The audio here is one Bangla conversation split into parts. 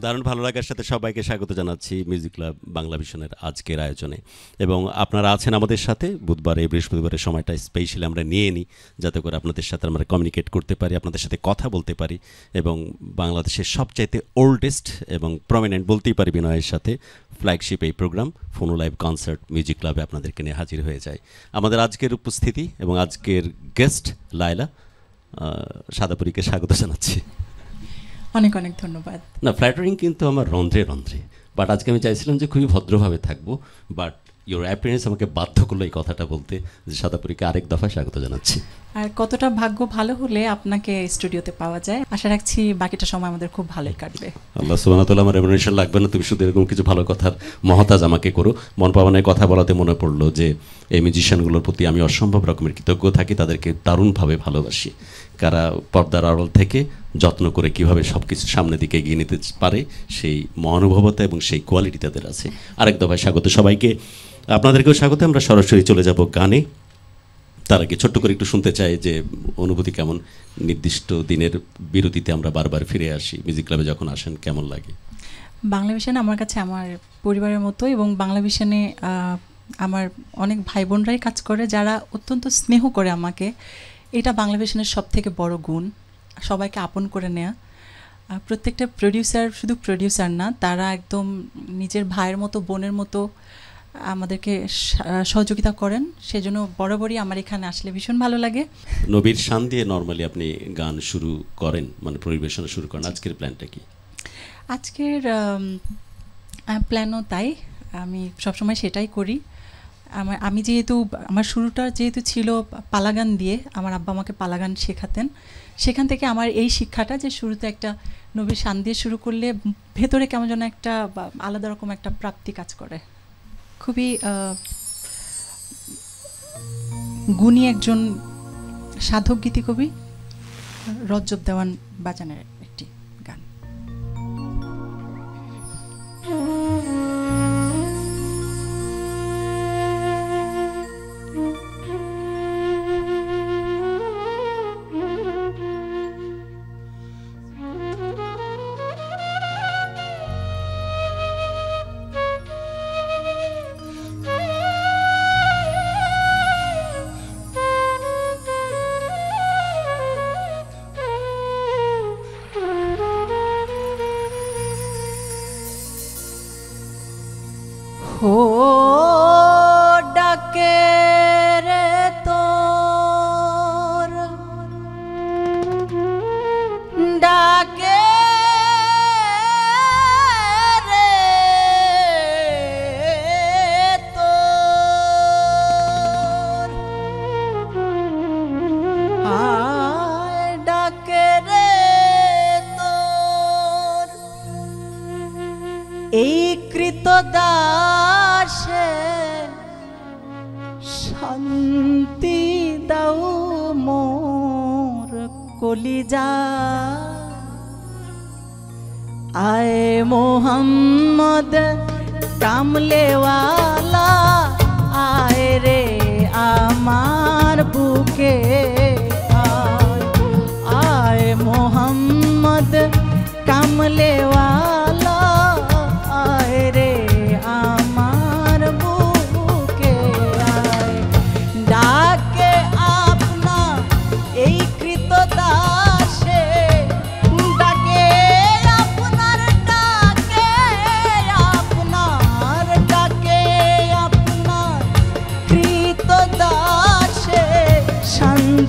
দারুণ ভালো লাগার সাথে সবাইকে স্বাগত জানাচ্ছি মিউজিক ক্লাব বাংলা ভিশনের আজকের আয়োজনে। এবং আপনারা আছেন আমাদের সাথে বুধবারে বৃহস্পতিবারের সময়টা স্পেশালি আমরা নিয়ে নিই যাতে করে আপনাদের সাথে আমরা কমিউনিকেট করতে পারি, আপনাদের সাথে কথা বলতে পারি এবং বাংলাদেশের সবচাইতে ওল্ডেস্ট এবং প্রমিনেন্ট বলতেই পারি বিনয়ের সাথে ফ্ল্যাগশিপ এই প্রোগ্রাম ফোনো লাইভ কনসার্ট মিউজিক ক্লাবে আপনাদেরকে নিয়ে হাজির হয়ে যায়। আমাদের আজকের উপস্থিতি এবং আজকের গেস্ট লায়লা, সাদাপুরীকে স্বাগত জানাচ্ছি। অনেক অনেক ধন্যবাদ। না, ফ্ল্যাটারিং কিন্তু আমার রন্ধ্রে রন্ধ্রে, বাট আজকে আমি চাইছিলাম যে খুবই ভদ্রভাবে থাকবো, বাট ইউর অ্যাপিয়ারেন্স আমাকে বাধ্য করলো এই কথাটা বলতে যে সাদাপুরীকে আরেক দফা স্বাগত জানাচ্ছি। আর কতটা ভাগ্য ভালো হলে আপনাকে স্টুডিওতে পাওয়া যায়। আশা রাখছি বাকিটা সময় আমাদের খুব ভালোই কাটবে। আল্লাহ সুবহানাহু ওয়া তাআলা, আমার রেমুনারেশন লাগবে না, তুমি শুধু এরকম কিছু ভালো কথার মহতাজ আমাকে করো। মন পাবনায় কথা বলাতে মনে পড়লো যে এই মিউজিশিয়ানগুলোর প্রতি আমি অসম্ভব রকমের কৃতজ্ঞ থাকি, তাদেরকে দারুণভাবে ভালোবাসি। কারা পর্দার আড়াল থেকে যত্ন করে কিভাবে সব কিছু সামনের দিকে এগিয়ে নিতে পারে সেই মহানুভবতা এবং সেই কোয়ালিটি তাদের আছে। আরেক দফায় স্বাগত সবাইকে, আপনাদেরকেও স্বাগত। আমরা সরাসরি চলে যাব গানে। তার আগে ছোট্ট করে একটু শুনতে চাই যে অনুভূতি কেমন, নির্দিষ্ট দিনের বিরতিতে আমরা বারবার ফিরে আসি, মিউজিক ক্লাবে যখন আসেন কেমন লাগে? বাংলা ভিশন আমার কাছে আমার পরিবারের মতো, এবং বাংলা ভিশনে আমার অনেক ভাই বোনরাই কাজ করে যারা অত্যন্ত স্নেহ করে আমাকে। এটা বাংলা ভিশনের সব থেকে বড় গুণ, সবাইকে আপন করে নেয়া। প্রত্যেকটা প্রডিউসার শুধু প্রডিউসার না, তারা একদম নিজের ভাইয়ের মতো বোনের মতো আমাদেরকে সহযোগিতা করেন। সেজন্য বরাবরই আমার এখানে আসলে ভীষণ ভালো লাগে। নবীর শান দিয়ে নর্মালি আপনি গান শুরু করেন, মানে পরিবেশনা শুরু করেন। আজকের প্ল্যানটা কি? আজকের প্ল্যানও তাই, আমি সবসময় সেটাই করি। আমি যেহেতু আমার শুরুটা যেহেতু ছিল পালাগান দিয়ে, আমার আব্বা আমাকে পালাগান শেখাতেন, সেখান থেকে আমার এই শিক্ষাটা যে শুরুতে একটা নবীর শান দিয়ে শুরু করলে ভেতরে কেমন যেন একটা আলাদা রকম একটা প্রাপ্তি কাজ করে। খুবই গুণী একজন সাধক গীতিকবি রজব দেওয়ান বাজানের একটি গান। ও ডাকে রে তোর ডাকে রে তোর আয় ডাকে রে তোর এই কৃতদাসে শান্তি দাও মোর কলিজা। আয় মোহাম্মদ কামলেওয়ালা, আয় রে আমার বুকে আয়। আয় মোহাম্মদ কামলেওয়ালা, আয় রে আমার বুকে আয়। ডাকে আপনা এই কৃতদাসে, ডাকে আপনার ডাকে আপনার ডাকে আপনার কৃতদাসে শান্তি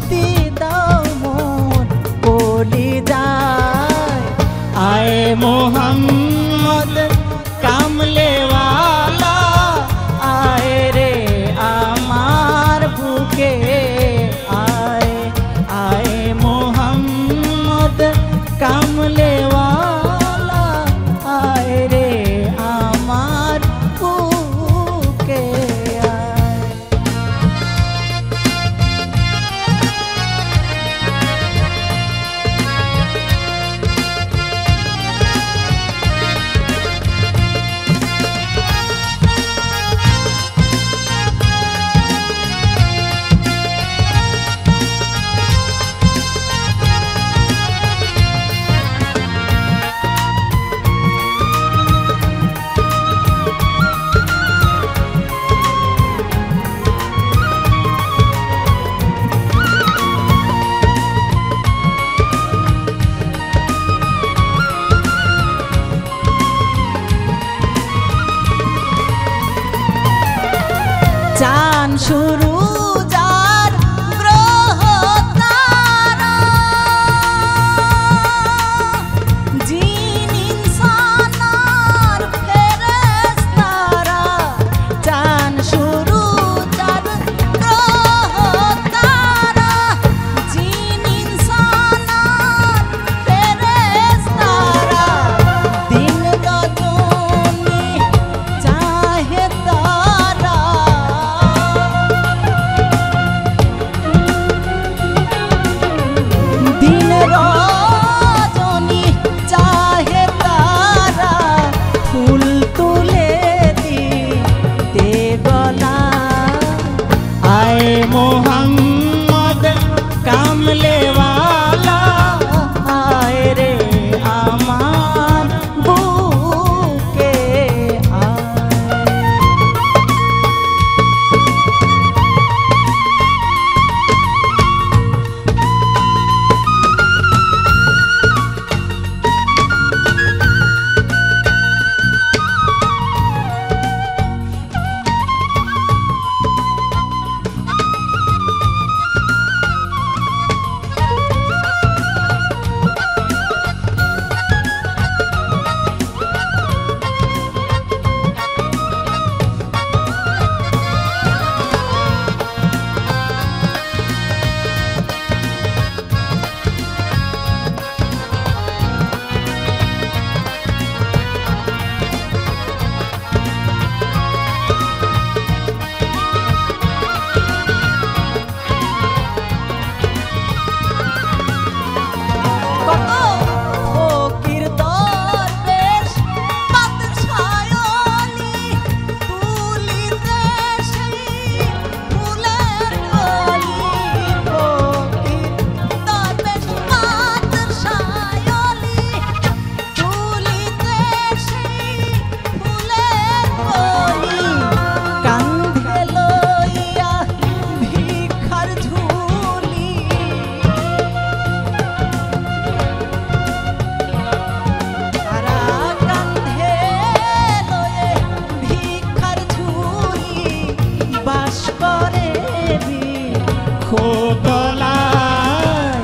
তলায়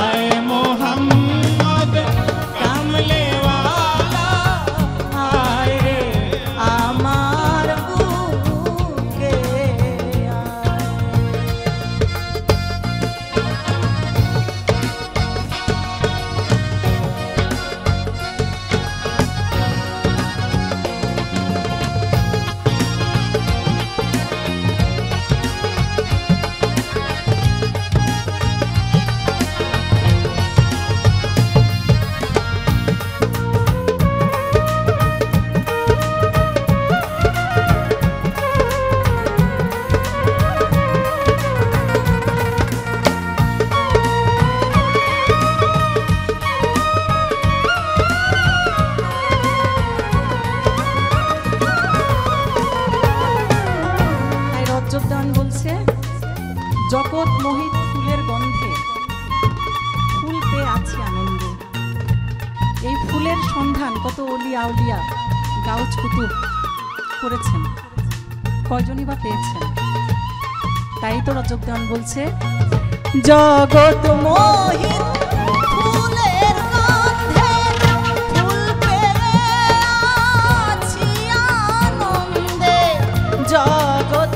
আয় মোহাম্মদ কামলেওয়ালা আয় রে আমার বুকে জগৎ মোহিত ফুলের গন্ধে ফুল পেয়ে আছি আনন্দে। এই ফুলের সন্ধান কত অলিয়া আউলিয়া গাউজ কুতুব করেছেন, কয়জনই বা পেয়েছেন। তাই তো রজব দেওয়ান বলছে জগৎ মোহিত ফুলের গন্ধে ফুল পেয়ে আছি আনন্দে। জগৎ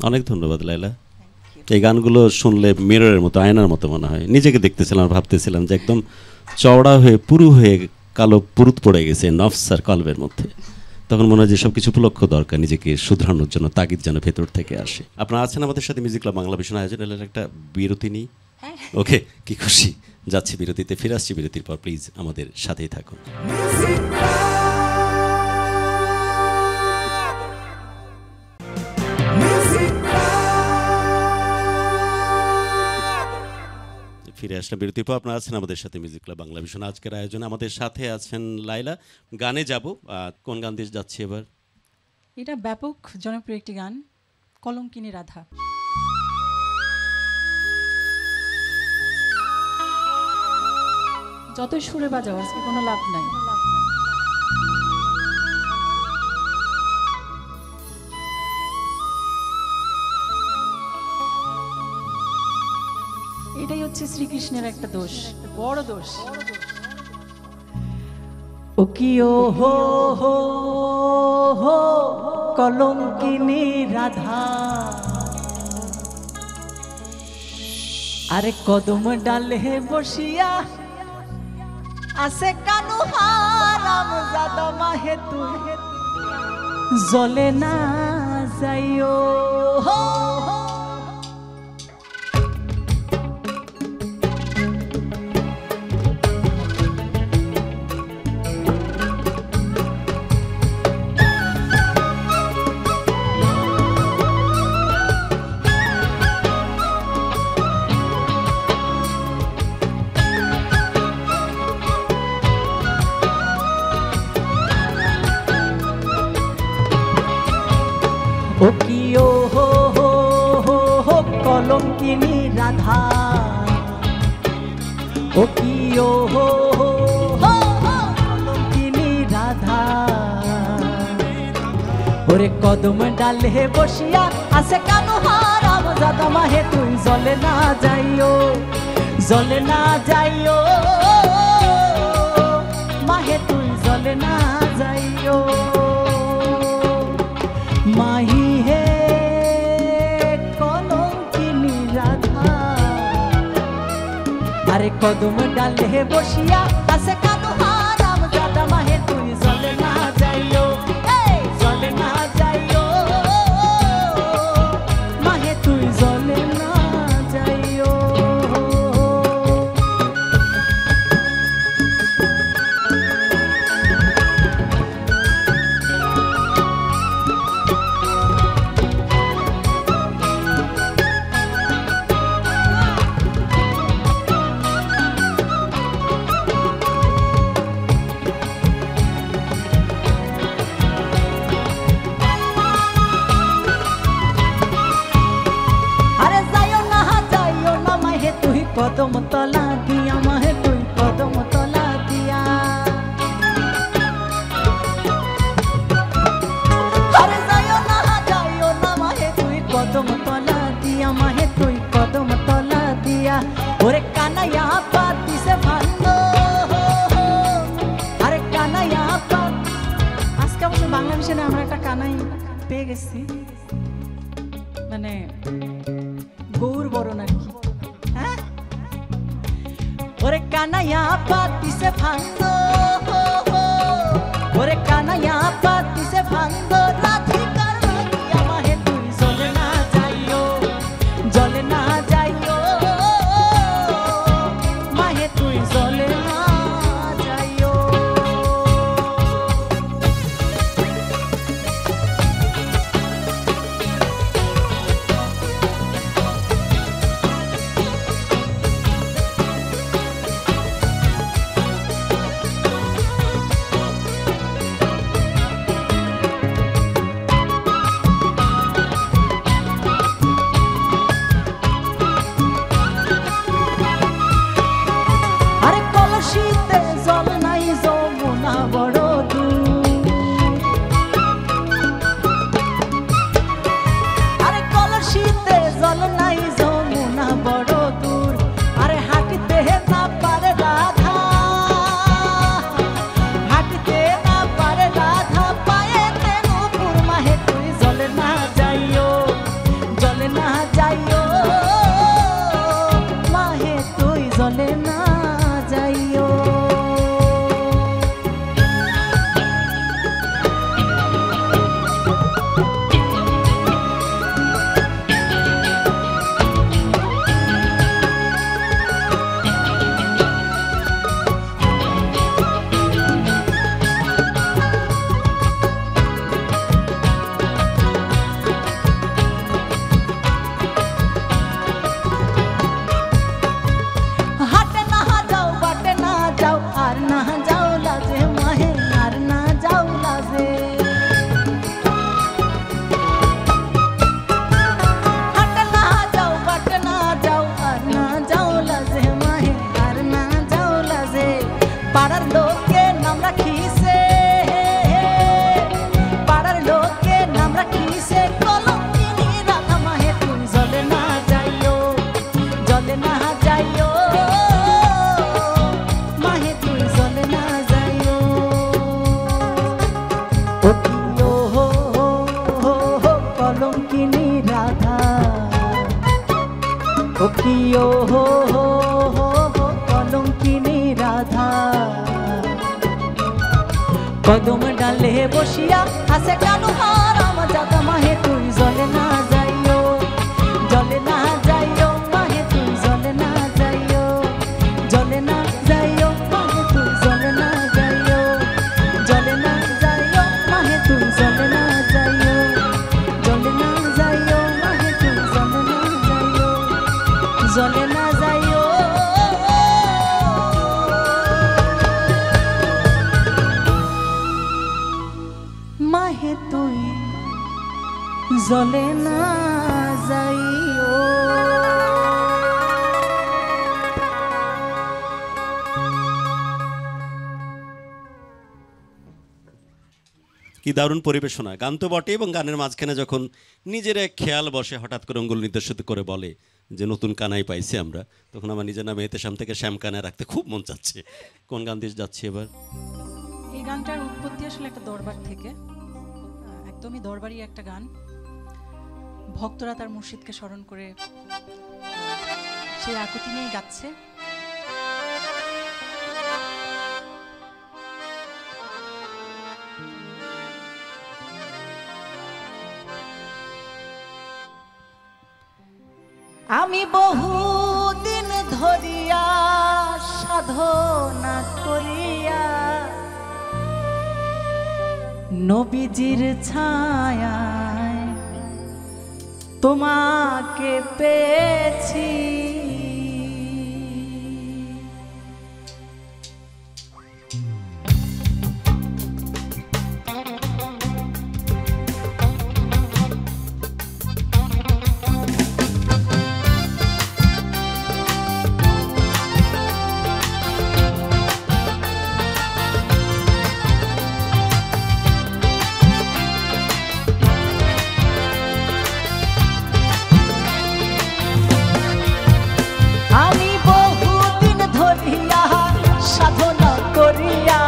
অনেক ধন্যবাদ লাইলা। এই গানগুলো শুনলে মিররের মতো, আয়নার মতো মনে হয়। নিজেকে দেখতেছিলাম, ভাবতেছিলাম যে একদম চওড়া হয়ে পুরু হয়ে কালো পুরুত পড়ে গেছে নফস আর কলবের মধ্যে। তখন মনে হয় যে সব কিছু উপলক্ষ দরকার, নিজেকে শুধরানোর জন্য তাগিদ যেন ভেতর থেকে আসে। আপনারা আছেন আমাদের সাথে মিউজিক ক্লাব বাংলা ভিশন আয়োজনের একটা বিরতি নিই। ওকে, কি খুশি। যাচ্ছি বিরতিতে, ফিরে আসছি বিরতির পর। প্লিজ আমাদের সাথেই থাকুন। ফিরে আসলাম বিরতির পর। আপনারা আছেন আমাদের সাথে মিউজিক ক্লাব বাংলা ভিশন আজকের আয়োজনে। আমাদের সাথে আছেন লাইলা। গানে যাব, কোন গান দিয়ে যাচ্ছি এবার? এটা ব্যাপক জনপ্রিয় একটি গান, কলঙ্কিনী রাধা। যতই সুরে বাজাও আজকে কোনো লাভ নাই। এটাই হচ্ছে শ্রীকৃষ্ণের একটা দোষ, বড় দোষ। ও কি ও হো হো হো কলঙ্কিনী রাধা, আরে কদম ডালে বসিয়া আসে কানু হারাম জাদা মাহে তুই জলে না যাইও হো। ও কি ও হো হো হো হো কলঙ্কিনী রাধা, ও কি ও হো হো হো কলঙ্কিনী রাধা, ওরে কদম ডালে বসিয়া আছে কানু হারাম জাদা মাহে তুই জলে না যাইও জলে না যাইও মাহে তুই জলে না যাইও মাহি হে কলঙ্কিনী রাধা আরে কদম ডালে বসিয়া আছে কানু হারাম জাদা মাহে তুই জলে না যাইও জলে না যাইও মাহে তুই জলে না যাইও কদম তলা দিয়া মাহে তুই কদম তলা দিয়া আরে যাইও না মাহে তুই কদম তলা দিয়া মাহে তুই কদম তলা দিয়া ওরে কানাইয়া পাতিছে ভালো আরে কানাইয়া পাত আজকে অবশ্য বাংলা মিশনে আমরা একটা কানাই পেয়ে গেছি মানে গৌর বরণ আর কি ওরে কানাইয়া পাতিছে ভাঙ্গো ওরে কানাইয়া পাতিছে ভাঙ্গো রাধিকার রাধিয়া মাহে তুই জলে না যাইও জলে না যাইও মাহে তুই জলে না যাইও কিও হো হো হো হো কলঙ্কিনী রাধা কদম ডালে বসিয়া আছে কানু হারাম জাদা মাহে তুই জলে না যাইও জলে না যাইও মাহে তুই জলে না যাইও জলে না যাইও মাহে তুই জলে না যাইও জলে না যাইও মাহে তুই জলে না যাইও জলে না যাইও মাহে তুই জলে না যাইও জলে না যাইও মাহে তুই জলে না যাইও। কি দারুণ পরিবেশনা, গান তো বটে, এবং গানের মাঝখানে যখন নিজের এক খেয়াল বসে হঠাৎ করে অঙ্গুল নির্দেশিত করে বলে যে নতুন কানাই পাইছি আমরা, তখন আমার নিজের নামে এতেশাম থেকে শ্যাম কানায় রাখতে খুব মন চাচ্ছে। কোন গান দিয়ে যাচ্ছি এবার? এই গানটার উৎপত্তি আসলে একটা দরবার থেকে, একদমই দরবারি একটা গান। ভক্তরা তার মুর্শিদকে স্মরণ করে সেই আকুতি নিয়েই গাচ্ছে। আমি বহুদিন ধরিয়া সাধনা করিয়া নবীজির ছায়ায় তোমাকে পেয়েছি। আমি বহুদিন ধরিয়া সাধনা করিয়া,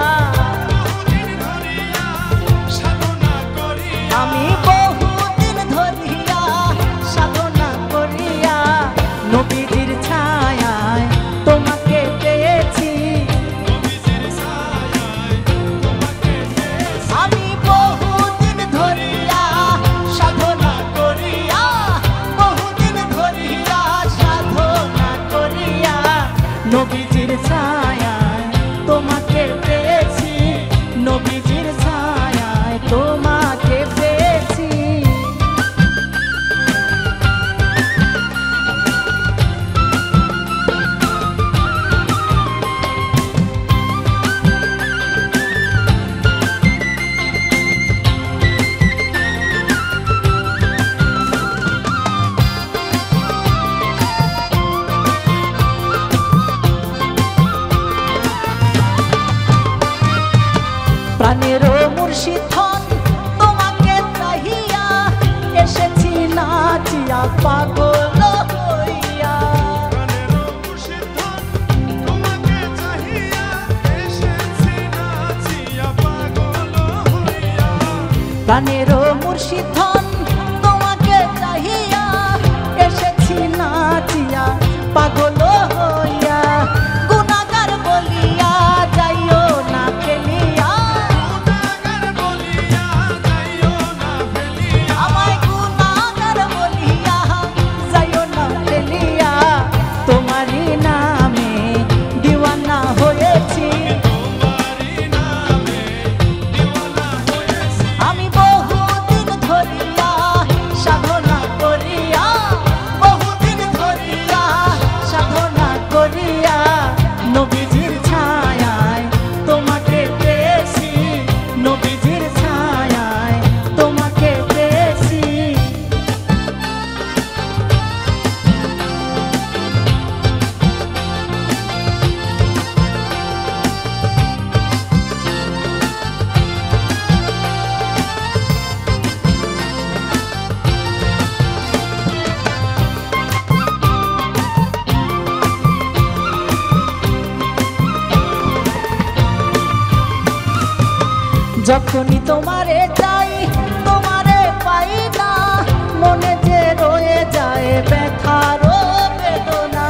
আমি বহুদিন ধরিয়া সাধনা করিয়া নবীজির ছায়ায় তোমাকে পেয়েছি। আমি বহুদিন ধরিয়া সাধনা করিয়া, বহুদিন ধরিয়া সাধনা করিয়া নবীজির ছায়ায় তোমাকে পেয়েছি, নবীজির ছায়ায় তোমাকে পেয়েছি। প্রাণেরও মুর্শিদ ধন তোমাকে চাহিয়া এসেছি নাচিয়া পাগল হইয়া। প্রাণেরও মুর্শিদ ধন তোমাকে চাহিয়া এসেছি নাচিয়া পাগল হইয়া। গুনাহগার বলিয়া যাইও না ফেলিয়া, আমায় গুনাহগার বলিয়া যাইও না ফেলিয়া। তোমারই নামে দিওয়ানা হয়েছি, আমি বহুদিন ধরিয়া সাধনা করিয়া, বহুদিন ধরিয়া সাধনা করিয়া নবীজির ছায়ায় তোমাকে পেয়েছি, নবীজির ছায়ায় তোমাকে পেয়েছি। যখনই তোমারে চাই তোমারে পাই না, মনে যে রয়ে যায় ব্যথার বেদনা।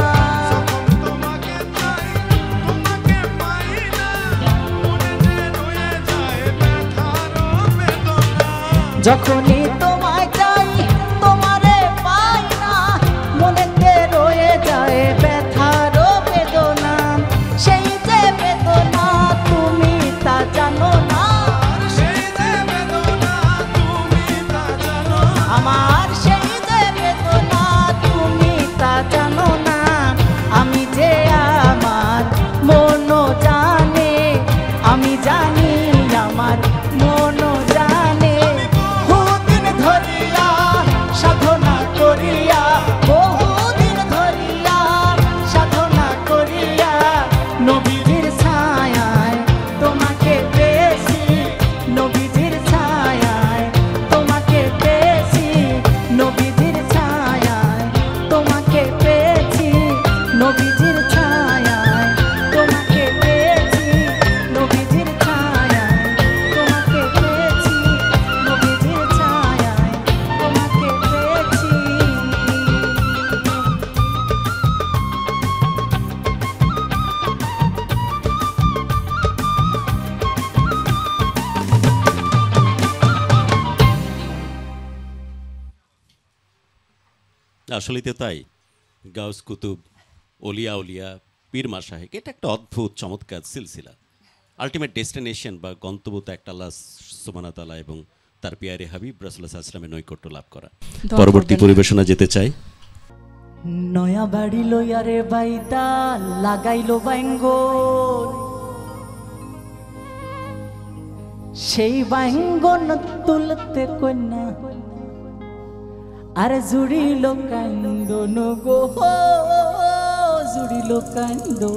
যখনই তোমায় চাই তোমারে পাই না, মনে যে রয়ে যায় ব্যথার বেদনা। সেই যে বেদনা তুমি তা জানো না, আমার সেই যে বেদনা তুমি তা জানো না। আমি যে আমার মনও জানে, আমি জানি আমার মনও জানে। বহুদিন আসলেই তো তাই। গাউস কুতুব, অলিয়া উলিয়া, পীর মাশায়েখ, এটা একটা অদ্ভুত চমৎকার সিলসিলা। আলটিমেট ডেস্টিনেশন বা গন্তব্য তো একটা, আল্লাহ সুবহানাহু ওয়া তাআলা এবং তার পিয়ারে হাবিব রাসূলুল্লাহ সাল্লাল্লাহু আলাইহি ওয়াসাল্লামের নৈকট্য লাভ করা। দোয়া পরবর্তী করবেন। পরিবেশনা যেতে চাই। নয়া বাড়ি লইয়ারে বাইতা লাগাইলো বাইঙ্গন, সেই বাইঙ্গন তুলতে কন্যা আর জুড়িল কান্দন গো, জুড়িল কান্দন।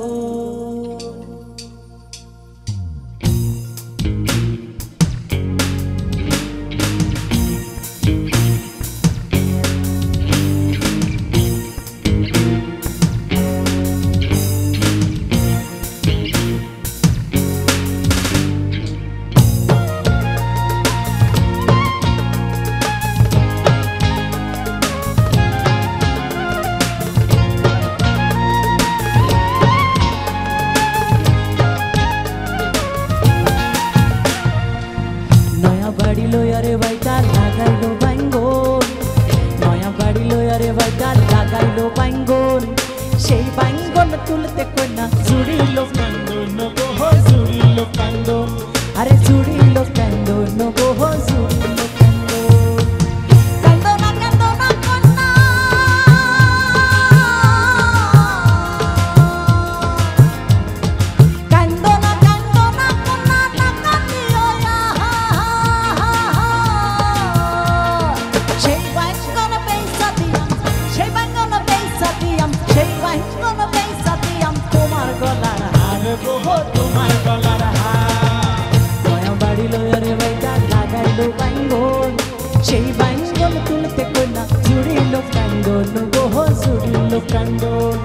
বাড়ি লইয়ারে বাইটা লাগাইলো বাইঙ্গন, নয়া বাড়ি লইয়ারে বাইটা লাগাইলো বাইঙ্গন, সেই বাইঙ্গন তুলতে কন্যা জুড়িল কান্দন গো, জুড়িল কান্দন, আরে জুড়িল কান্দন গো, জুড়িল কান্দন। কান্দনা কান্দনা কন্যা, কান্দনা কান্দনা কন্যা না কান্দিও না, সেই বাইঙ্গন পয়সা দিয়াম, সেই বাইঙ্গন পয়সা দিয়াম, সেই বাইঙ্গন পয়সা দিয়াম তোমার গলার হার গো, তোমার গলার হার। নয়া বাড়ি লইয়ারে বাইটা লাগাইলো বাইঙ্গন, সেই বাইঙ্গন তুলতে কন্যা জুড়িল কান্দন গো, জুড়িল কান্দন,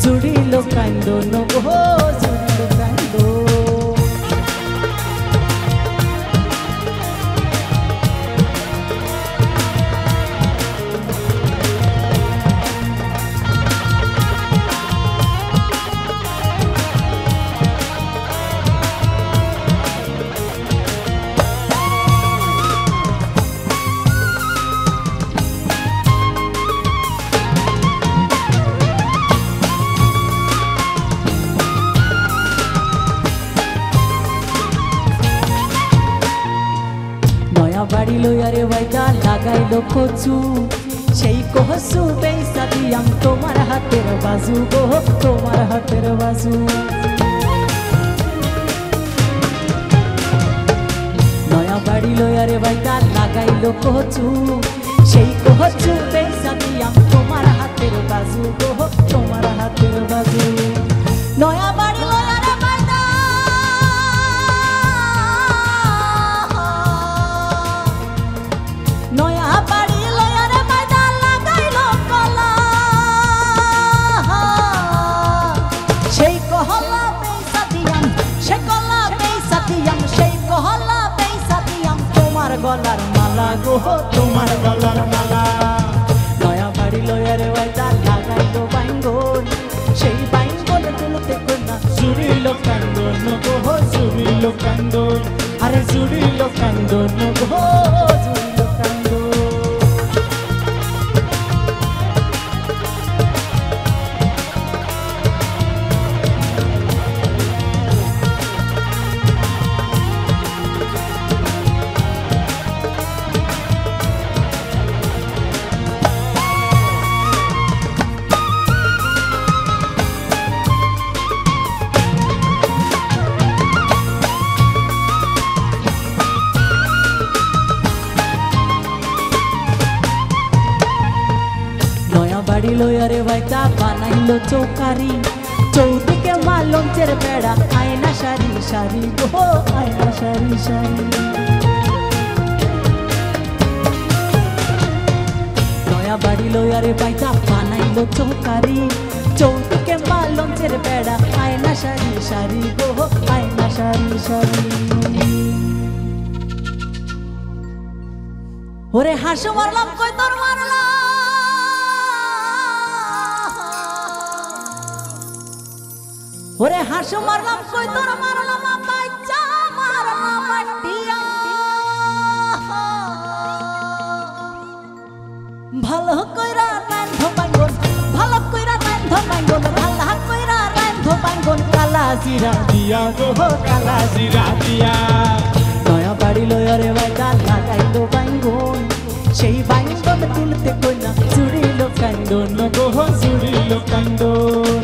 জুড়িল কান্দন গো, জুড়িল কান্দন। বাড়ি লইয়ারে বাইটা লাগাইলো কচু, সেই কচু পয়সা দিয়াম তোমার হাতের বাজু গো, তোমার হাতের বাজু। নয়া বাড়ি লইয়ারে বাইটা লাগাইলো কচু, সেই কচু পয়সা দিয়াম তোমার হাতের বাজু গো, তোমার হাতের বাজু। নয়া বাড়ি লইয়ারে বাইটা নয়া বাড়ি লইয়ারে বাইটা লাগাইলো কলা, সেই কহলা পয়সা দিয়াম, সেই কলা পয়সা দিয়াম, সেই কহলা পয়সা দিয়াম তোমার গলার মালা গো, তোমার গলার মালা। নয়া বাড়ি লইয়ারে বাইটা লাগাইলো বাইঙ্গন, সেই বাইঙ্গন তুলতে কন্যা জুড়িল কান্দন গো, জুড়িল কান্দন, আরে জুড়িল কান্দন গো, জুড়িল কান্দন। বাড়ি লইয়ারে বাইটা বানাইলো চৌকারি, চৌদিকে মা লঞ্চের বেড়া, আয়না সারি সারি গো, আয়না সারি সারি। নয়া বাড়ি লইয়ারে বাইটা বানাইলো চৌকারি, চৌদিকে মা লঞ্চের বেড়া, আয়না সারি সারি গো, আয়না সারি সারি। ওরে হাসু মারলাম কই তোর মারলাম, ওরে হাসু মারলাম কই তোর মারলাম, বাচ্চা মারলাম মাটিয়া, ভালো কইরা নাম বাইঙ্গন ভালা কইরা রান্ধো বাইঙ্গন কালা জিরা দিয়া গো কালা জিরা দিয়া নয়া বাড়ি লয়ারে বাইটা লাগাইলো বাইঙ্গন সেই বাইঙ্গন তুলতে কইনা জুড়িল কান্দন গো জুড়িল কান্দন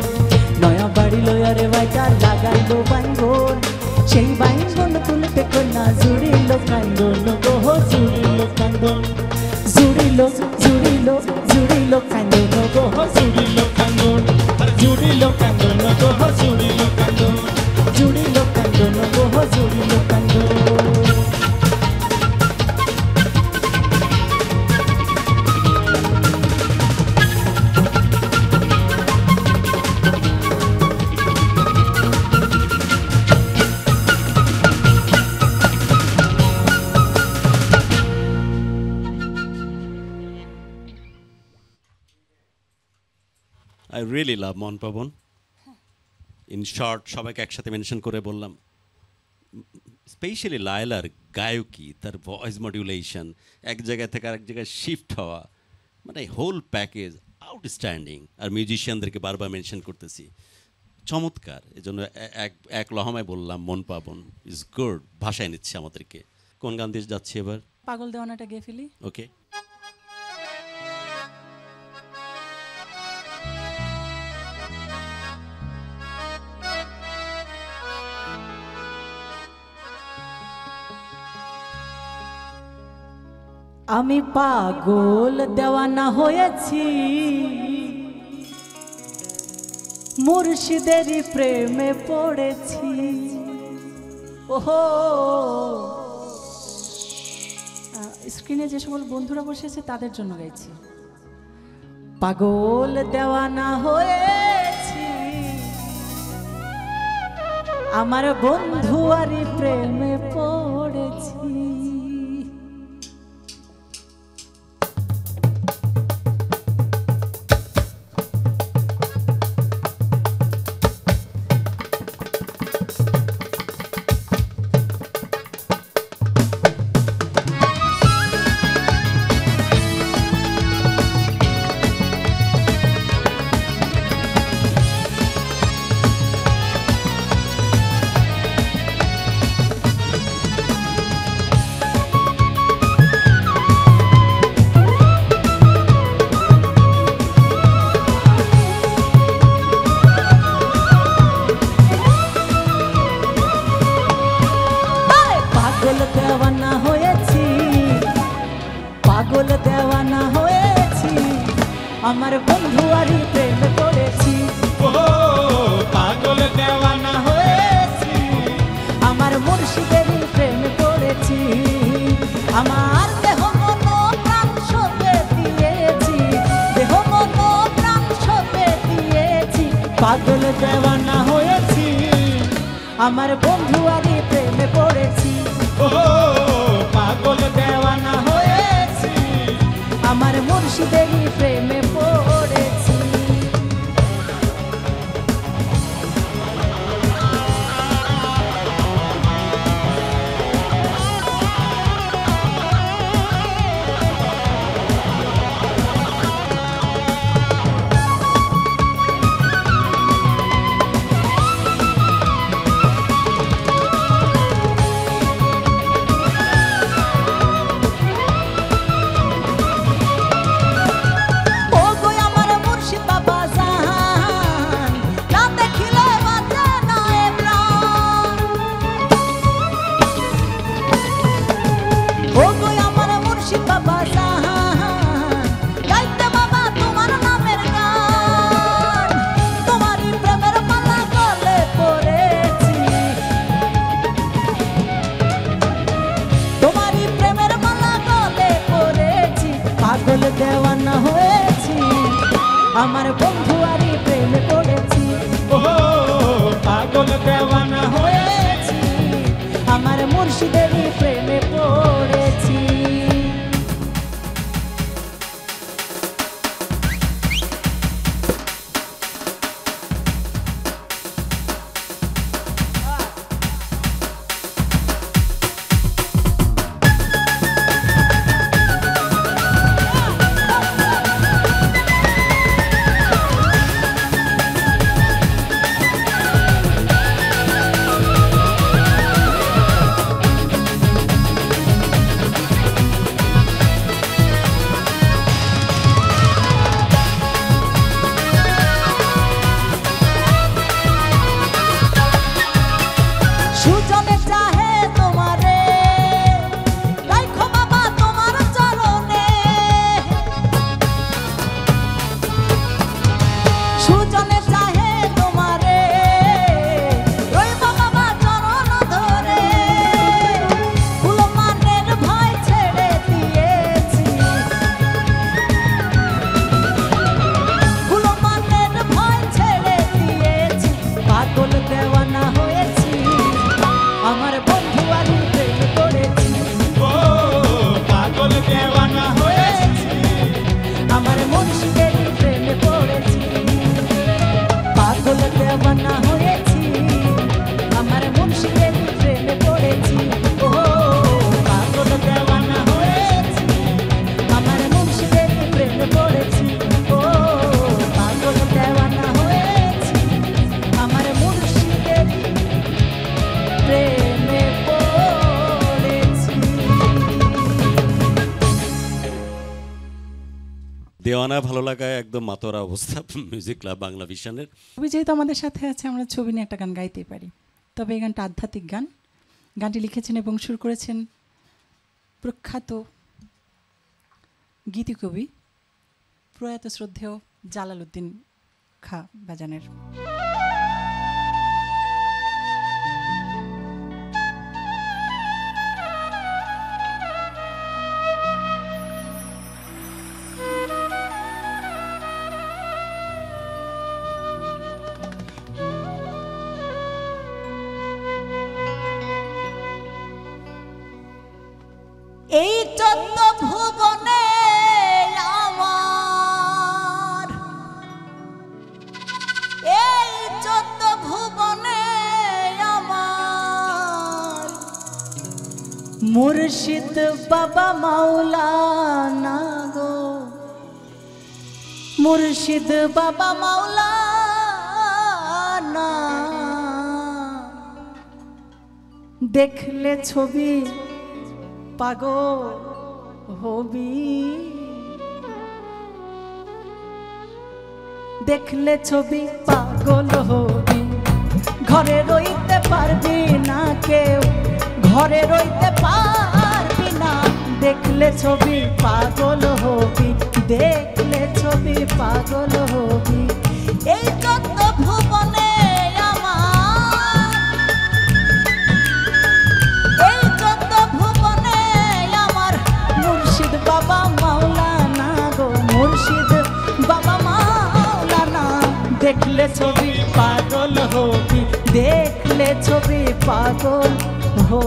নয়া বাড়ি লয়ারে বাইটা লাগাইলো বাইঙ্গন সেই বাইঙ্গন তুলতে কইনা জুড়িল কান্দন গো জুড়িল কান্দন জুড়িল জুড়িল জুড়িল কান্দন গো জুড়িল কান্দন জুড়িল কান্দন গো জুড়িল কান্দন জুড়িল কান্দন গো জুড়িল কান্দন I really love মন পাবন। ইন শর্ট সবাইকে একসাথে মেনশন করে বললাম, স্পেশালি লায়লার গায়কী, তার ভয়েস মডিউলেশন, এক জায়গা থেকে আরেক জায়গায় শিফট হওয়া, মানে হোল প্যাকেজ আউটস্ট্যান্ডিং। আর মিউজিশিয়ানদেরকে বারবার মেনশন করতেছি, চমৎকার। এজন্য এক লহমায় বললাম মন পাবন ইজ গুড, ভাষায় নিচ্ছে আমাদেরকে। কোন গান দিয়ে যাচ্ছি এবার? পাগল দেওয়ানাটা গেয়ে ফেলি। ওকে। আমি পাগল দেওয়ানা হয়েছি মুর্শিদেরই প্রেমে পড়েছি। ওহো, স্ক্রিনে যে সকল বন্ধুরা বসেছে তাদের জন্য গাইছি। পাগল দেওয়ানা হয়েছি আমার বন্ধুয়ারই প্রেমে পড়েছি। পাগল দেওয়ানা হয়েছি আমার বন্ধুয়ারই প্রেমে পড়েছি। ও পাগল দেওয়ানা হয়েছি আমার মুর্শিদেরই প্রেমে পড়েছি। আমার দেহ মন প্রাণ সঁপে দিয়েছি, দেহ মন প্রাণ সঁপে দিয়েছি। পাগল দেওয়ানা হয়েছি আমার বন্ধুয়ারই প্রেমে পড়েছি। ও পাগল দেওয়ানা হয়েছি আমার মুর্শিদেরই প্রেমে পড়েছি। পাগল দেওয়ানা হয়েছি আমার বন্ধুয়ারই প্রেমে পড়েছি। ও পাগল দেওয়ানা হয়েছি আমার মুর্শিদেরই প্রেমে পড়েছি। দেওয়ানা ভালো লাগায় একদম মাতোয়ারা অবস্থা মিউজিক ক্লাব বাংলা ভিশনের। ছবি যেহেতু আমাদের সাথে আছে, আমরা ছবি নিয়ে একটা গান গাইতেই পারি। তবে এই গানটা আধ্যাত্মিক গান। গানটি লিখেছেন এবং সুর করেছেন প্রখ্যাত গীতিকবি প্রয়াত শ্রদ্ধেয় জালালউদ্দিন খাঁ বাজানের। এই চোদ্দ ভুবনে আমার, এই চোদ্দ ভুবনে আমার মুর্শিদ বাবা মাওলানা গো, মুর্শিদ বাবা মাওলানা। দেখলে ছবি পাগল হবি, দেখলে ছবি পাগল হবি, ঘরে রইতে পারবি না কেউ, ঘরে রইতে পারবি না। দেখলে ছবি পাগল হবি, দেখলে ছবি পাগল হবি। এই চোদ্দ ভুবনে আমার, এই চোদ্দ ভুবনে আমার মুর্শিদ বাবা মাওলানা গো, মুর্শিদ বাবা মাওলানা। দেখলে ছবি পাগল হবি, দেখলে ছবি পাগল হবি।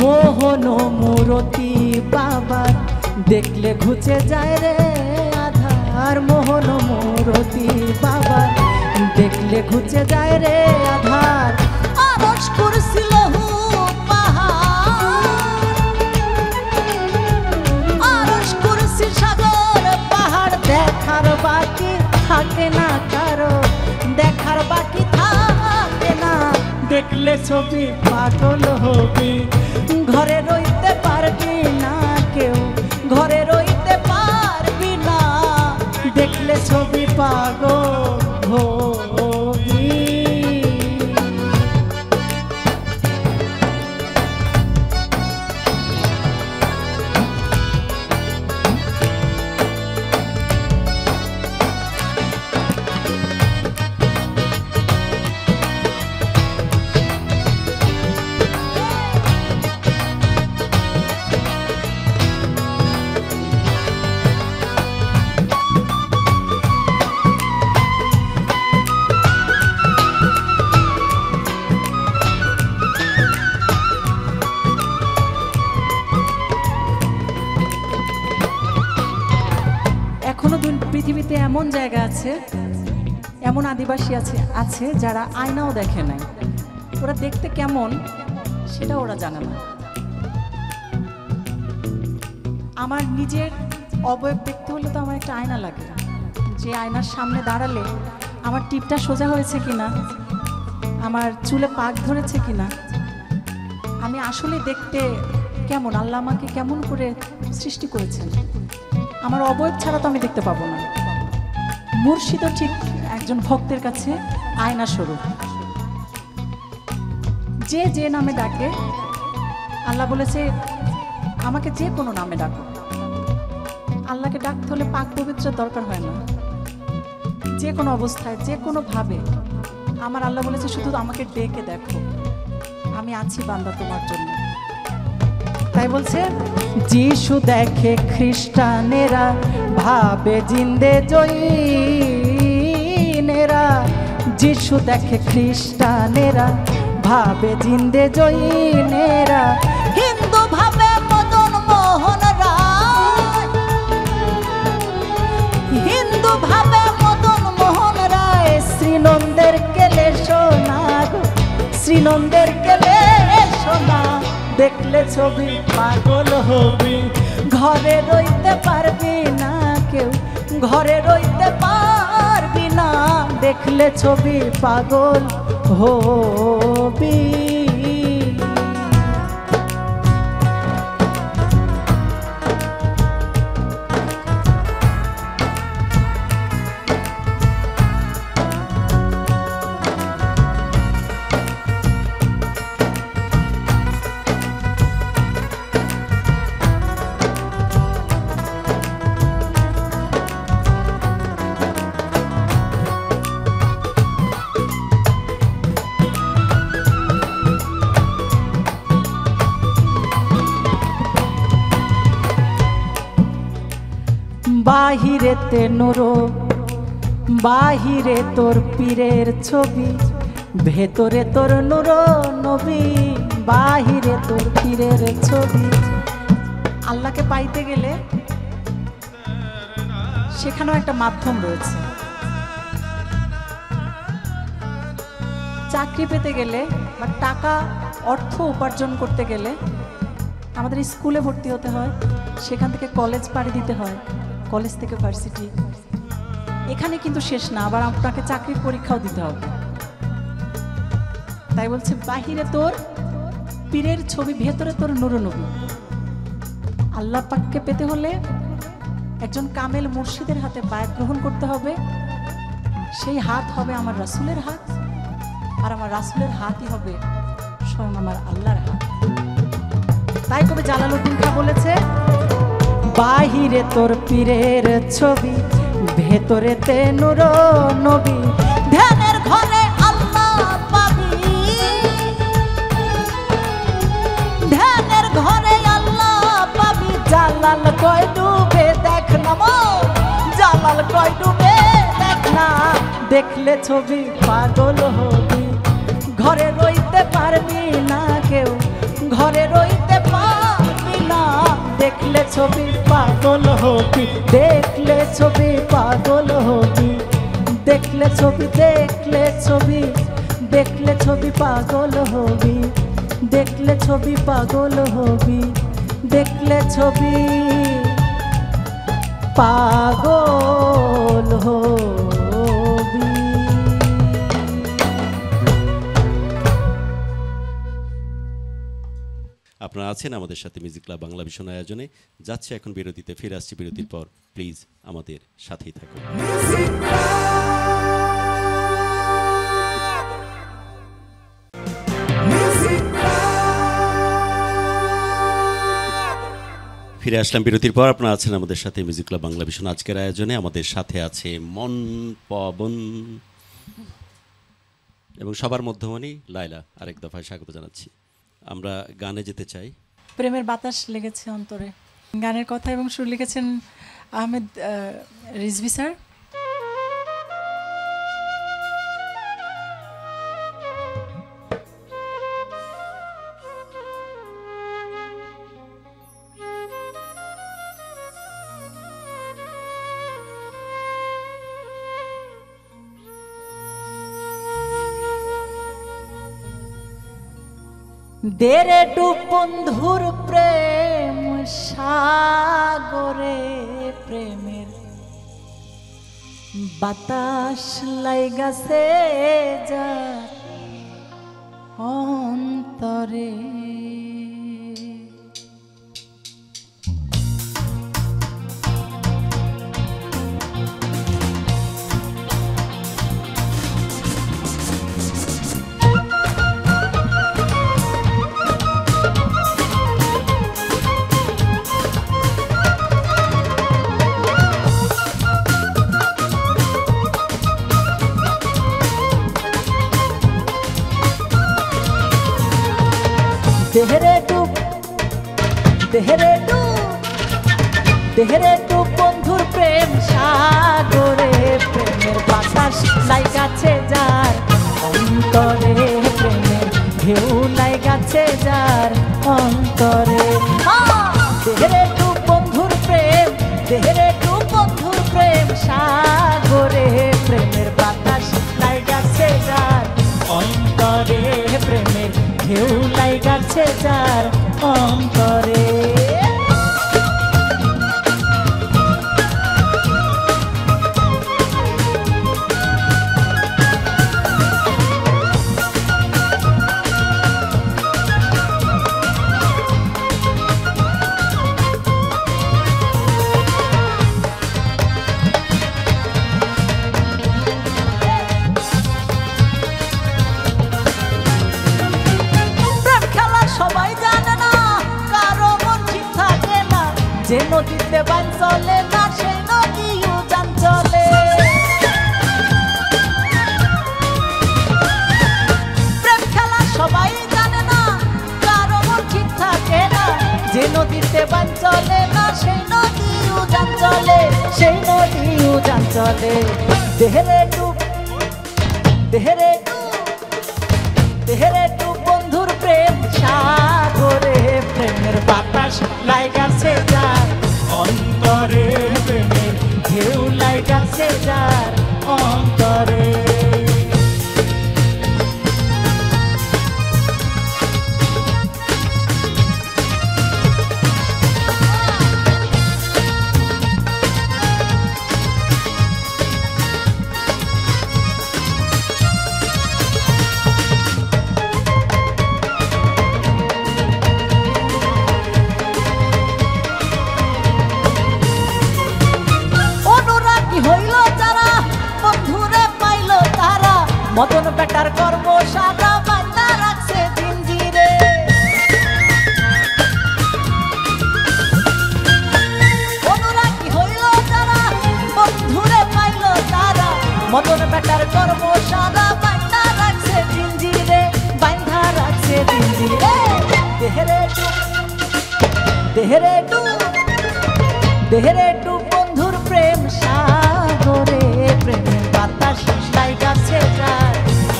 মোহন মূরতি বাবার দেখলে ঘুচে যায় রে আধার, মোহন মূরতি বাবার দেখলে ঘুচে যায় রে আধার। আরশ কুরসি লহু পাহাড়, আরশ কুরসি সাগর পাহাড় দেখার বাকি থাকে না কারো, দেখার বাকি থাকে না। দেখলে ছবি পাগল হবি, ঘরে রইতে পারবি না কেউ, ঘরে রইতে পারবি না। দেখলে ছবি পাগল হবি। এখনো পৃথিবীতে এমন জায়গা আছে, এমন আদিবাসী আছে যারা আয়নাও দেখে নাই। ওরা দেখতে কেমন সেটা ওরা জানে না। আমার নিজের অবয়ব দেখতে হলে তো আমার একটা আয়না লাগে, যে আয়নার সামনে দাঁড়ালে আমার টিপটা সোজা হয়েছে কিনা, আমার চুলে পাক ধরেছে কিনা, আমি আসলে দেখতে কেমন, আল্লাহ আমাকে কেমন করে সৃষ্টি করেছেন, আমার অবয়ব ছাড়া তো আমি দেখতে পাবো না। মুর্শিদও ঠিক একজন ভক্তের কাছে আয়না স্বরূপ। যে যে নামে ডাকে, আল্লাহ বলেছে আমাকে যে কোনো নামে ডাকো। আল্লাহকে ডাকতে হলে পাক পবিত্র দরকার হয় না, যে কোনো অবস্থায় যে কোনো ভাবে আমার আল্লাহ বলেছে শুধু আমাকে ডেকে দেখো, আমি আছি বান্দা তোমার জন্য। তাই বলছে যিশু দেখে খ্রিস্টানেরা ভাবে জিন্দে জৈনেরা, যিশু দেখে খ্রিস্টানেরা ভাবে জিন্দে জৈনেরা, হিন্দু ভাবে মদন মোহন রায়, হিন্দু ভাবে মদন মোহন রায়, শ্রীনন্দের কেলে সোনা গো, শ্রীনন্দের কেলে সোনা, দেখলে ছবি পাগল হবি, ঘরে রইতে পারবি না কেউ, ঘরে রইতে পারবি না, দেখলে ছবি পাগল হবি। বাহিরেতে নুরো, বাহিরে তোর পীরের ছবি, ভেতরে তোর নুরো নবী, বাহিরে তোর পীরের ছবি। আল্লাহকে পাইতে গেলে সেখানেও একটা মাধ্যম রয়েছে। চাকরি পেতে গেলে বা টাকা অর্থ উপার্জন করতে গেলে আমাদের স্কুলে ভর্তি হতে হয়, সেখান থেকে কলেজ পাড়ি দিতে হয়, কলেজ থেকে ভার্সিটি। এখানে কিন্তু শেষ না, আবার আপনাকে চাকরির পরীক্ষাও দিতে হবে। তাই বলছে বাহিরে তোর পীরের ছবি, ভেতরে তোর নূর নবী। আল্লাহ পাককে পেতে হলে একজন কামেল মুর্শিদের হাতে বায়াত গ্রহণ করতে হবে। সেই হাত হবে আমার রাসূলের হাত, আর আমার রাসূলের হাতই হবে স্বয়ং আমার আল্লাহর হাত। তাই কবি জালালউদ্দিন খাঁ বলেছে, বাহিরে তোর পীরের ছবি, ভেতরেতে নূর নবী, ধ্যানের ঘরে আল্লাহ পাবি, ধ্যানের ঘরে আল্লাহ পাবি, জালাল কয় ডুবে দেখ না মো, জালাল কয় ডুবে দেখ না, দেখলে ছবি পাগল হবি, ঘরে রইতে পারবি না কেউ, ঘরে রইতে পারবি না, দেখলে ছবি পাগল হবি, দেখলে ছবি পাগল হবি, দেখলে ছবি, দেখলে ছবি, দেখলে ছবি পাগল হবি, দেখলে ছবি পাগল হবি, দেখলে ছবি পাগল হবি। আপনারা আছেন আমাদের সাথে মিউজিক ক্লাব বাংলা ভিশন আয়োজনে। যাচ্ছে এখন বিরতিতে, ফিরে আসছি বিরতির পর। প্লিজ আমাদের সাথেই থাকুন। ফিরে আসলাম বিরতির পর। আপনারা আছেন আমাদের সাথে মিউজিক ক্লাব বাংলা ভিশন আজকের আয়োজনে। আমাদের সাথে আছে মন পবন এবং সবার মধ্যমণি লায়লা। আরেক দফায় স্বাগত জানাচ্ছি। আমরা গানে যেতে চাই। প্রেমের বাতাস লেগেছে অন্তরে, গানের কথা এবং সুর লিখেছেন আহমেদ রিজভী স্যার। দেরে ডুব বন্ধুর প্রেম সাগরে, প্রেমের বাতাস লাইগাছে যা অন্তরে, দেহরে ডুব, দেহরে ডুব, দেহরে ডুব বন্ধুর প্রেম সাগরে, প্রেমের বাতাস লাইগাছে যার অন্তরে, প্রেমের গেছে যার অন্তরে। দেহেরে ডুব বন্ধুর প্রেম, দেহেরে ডুব বন্ধুর প্রেম সাগরে, প্রেমের বাতাস লাগাছে যার অন্তরে, প্রেমের ঢেউ লাগাছে যার অন্তরে। যে নদীতে বান চলে না সেই নদী উজান চলে। প্রেম খেলা সবাই জানে না, কারো মন ঠিক থাকে না। যে নদীতে বান চলে না সেই নদী উজান চলে, সেই নদী উজান চলে। দেহেরে ডুব, দেহেরে ডুব, দেহেরে ডুব বন্ধুর প্রেম সাগরে, প্রেমের বাতাস লাগাছে যার অন্তরে, প্রেমের ঢেউ লাগাছে যার অন্তরে। মদন বেটার কর্ম সারা বান্দা রাখছে জিঞ্জিরে। অনুরাগী হইল যারা, বন্ধুরে পাইল তারা, মদন বেটার কর্ম সারা বান্দা রাখছে জিঞ্জিরে, বান্ধা রাখছে জিঞ্জিরে। দেহেরে ডুব, দেহেরে ডুব, দেহেরে ডুব বন্ধুর প্রেম সাগরে, প্রেমের বাতাস লাগাছে যার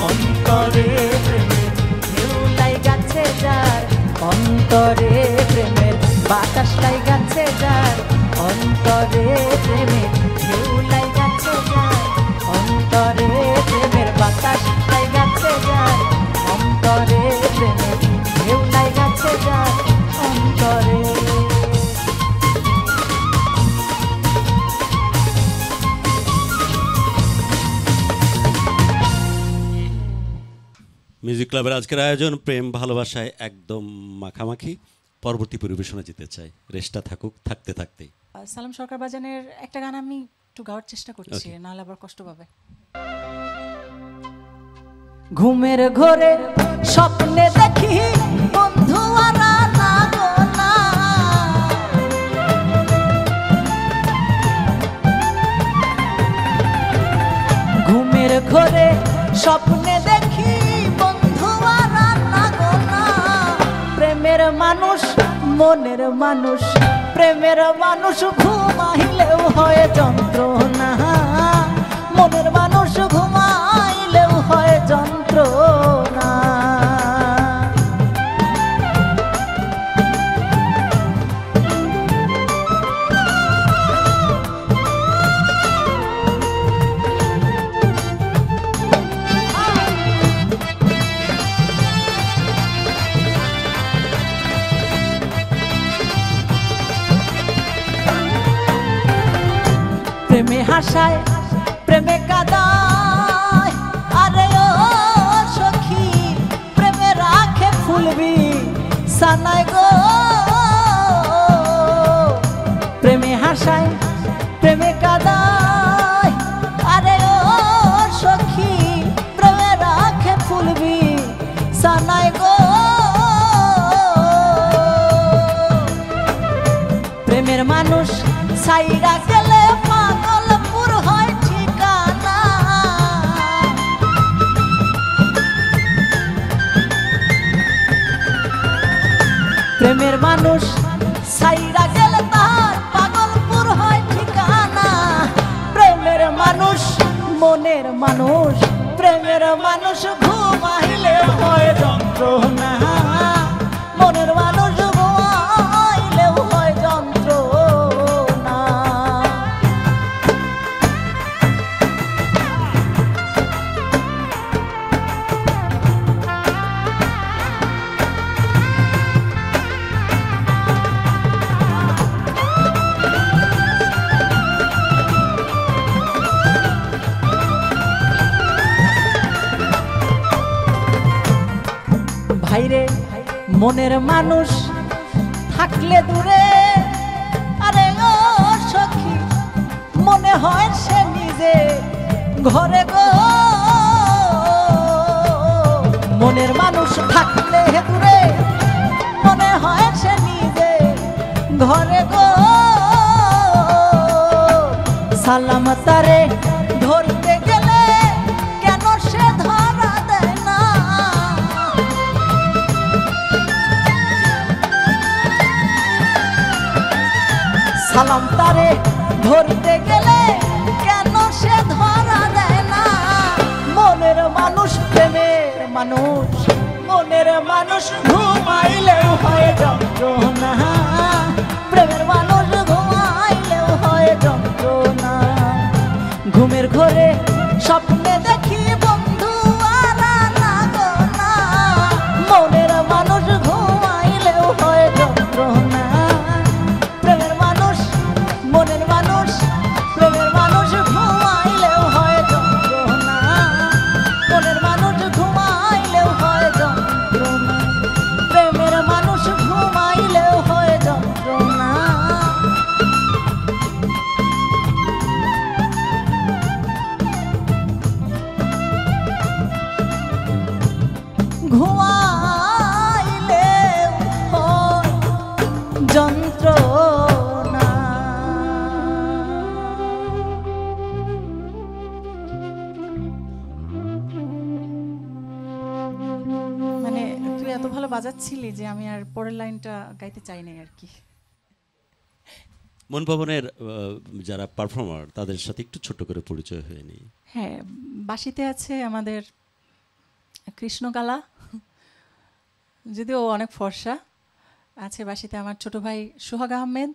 অন্তরে, প্রেমের ঢেউ লাগাছে যার অন্তরে, প্রেমের বাতাস লাগাছে যার অন্তরে, প্রেমের ঢেউ লাগাছে যার অন্তরে, প্রেমের বাতাস লাগাছে যার অন্তরে, প্রেমের ঢেউ লাগাছে যার অন্তরে। মিউজিক ক্লাবের আজকের আয়োজন প্রেম ভালোবাসায় একদম মাখামাখি। পরবর্তী পরিবেশনে যেতে চাই, রেস্টটা থাকুক থাকতে থাকতেই। সালাম সরকার বাজানের একটা গান আমি একটু গাওয়ার চেষ্টা করছি, নাহলে আবার কষ্ট পাবে। ঘুমের ঘরে স্বপ্নে দেখি বন্ধু আরা না গো না, ঘুমের ঘরে স্বপ্নে দেখি বন্ধু আরা না গো না। প্রেমের মানুষ মনের মানুষ, প্রেমের মানুষ ঘুমাইলেও হয় যন্ত্রণা, মনের মানুষ ঘুমাইলেও হয় যন্ত্রণা। প্রেমে হাসায় প্রেমে কাদায়, আরে ও সখী প্রেমে রাখে ফুলবি সানায় গো। প্রেমে হাসায় প্রেমে কাদায়, আরে ও সখী প্রেমে রাখে ফুলবি সানায় গো। প্রেমের মানুষ সাইরা গেলে পাগলপুর হয় ঠিকানা, প্রেমের মানুষ সাইরা গেলে তার পাগলপুর হয় ঠিকানা। প্রেমের মানুষ মনের মানুষ, প্রেমের মানুষ ঘুমাইলে হয় যন্ত্রণা, হাইরে মনের মানুষ থাকলে দূরে, আরে ও সখী মনে হয় সে নিজে ঘরে গো। মনের মানুষ থাকলে দূরে মনে হয় সে নিজে ঘরে গো। সালাম তারে ধরতে গেলে কেন সে ধরা দেয় না। সালাম তারে ধরতে গেলে কেন সে ধরা দেয় না। মনের মানুষ প্রেমের মানুষ, মনের মানুষ ঘুমাইলেও হয় যন্ত্রণা। প্রেমের মানুষ ঘুমাইলেও হয় যন্ত্রণা। ঘুমের ঘরে স্বপ্নে দেখি বন্ধু আর না গো না। মনের মানুষ ঘুমাইলেও হয় যন্ত্রণা। প্রেমের মানুষ, মনের মানুষ, প্রেমের মানুষ ঘুমাইলেও হয় যন্ত্রণা। মনের মানুষ ঘুমাইলেও হয় যন্ত্রণা। প্রেমের মানুষ ঘুমাইলেও হয় যন্ত্রণা। ঘুমাইলেও হয় যন্ত্রণা। মানে তুই এত ভালো বাজাচ্ছিলি যে আমি আর পরের লাইনটা গাইতে চাই নাই আর কি। মন ভবনের যারা পারফর্মার তাদের সাথে একটু ছোট করে পরিচয় হয়ে নেই। হ্যাঁ, বাঁশিতে আছে আমাদের কৃষ্ণকালা, যদিও ও অনেক ফর্সা আছে। বাঁশিতে আমার ছোট ভাই সোহাগ আহমেদ।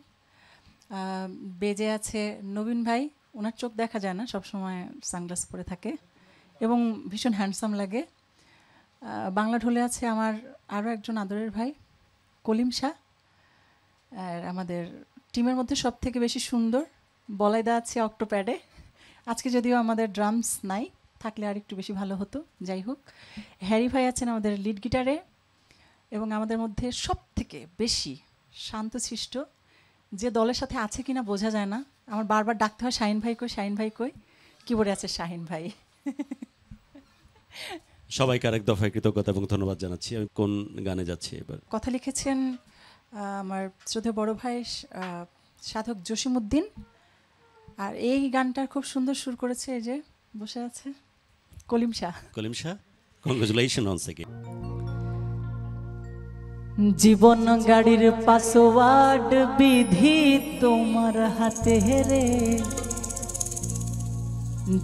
বেজে আছে নবীন ভাই, ওনার চোখ দেখা যায় না, সবসময় সানগ্লাস পরে থাকে এবং ভীষণ হ্যান্ডসাম লাগে। বাংলা ঢোলে আছে আমার আরও একজন আদরের ভাই কলিম শাহ। আর আমাদের টিমের মধ্যে সব থেকে বেশি সুন্দর বলাইদা আছে অক্টোপ্যাডে। আজকে যদিও আমাদের ড্রামস নাই, থাকলে আর একটু বেশি ভালো হতো। যাই হোক, হ্যারি ভাই আছেন আমাদের লিড গিটারে। এবং আমাদের মধ্যে সব থেকে বেশি শান্তশিষ্ট, যে দলের সাথে আছে কিনা বোঝা যায় না, আমার বারবার ডাকতে হয় শাহিন ভাই কই, শাহিন ভাই কই, কিবোর্ডে আছে শাহিন ভাই। সবাইকে আরেক দফায় কৃতজ্ঞতা এবং ধন্যবাদ জানাচ্ছি। আমি কোন গানে যাচ্ছি এবার? কথা লিখেছেন আমার শ্রদ্ধেয় বড় ভাই সাধক জসিমউদ্দিন। আর এই গানটার খুব সুন্দর সুর করেছে, এই যে বসে আছে Kalim Shah. Kalim Shah, congratulations on second. জীবন গাড়ির পাসওয়ার্ড বিধি তোমার হাতে রে।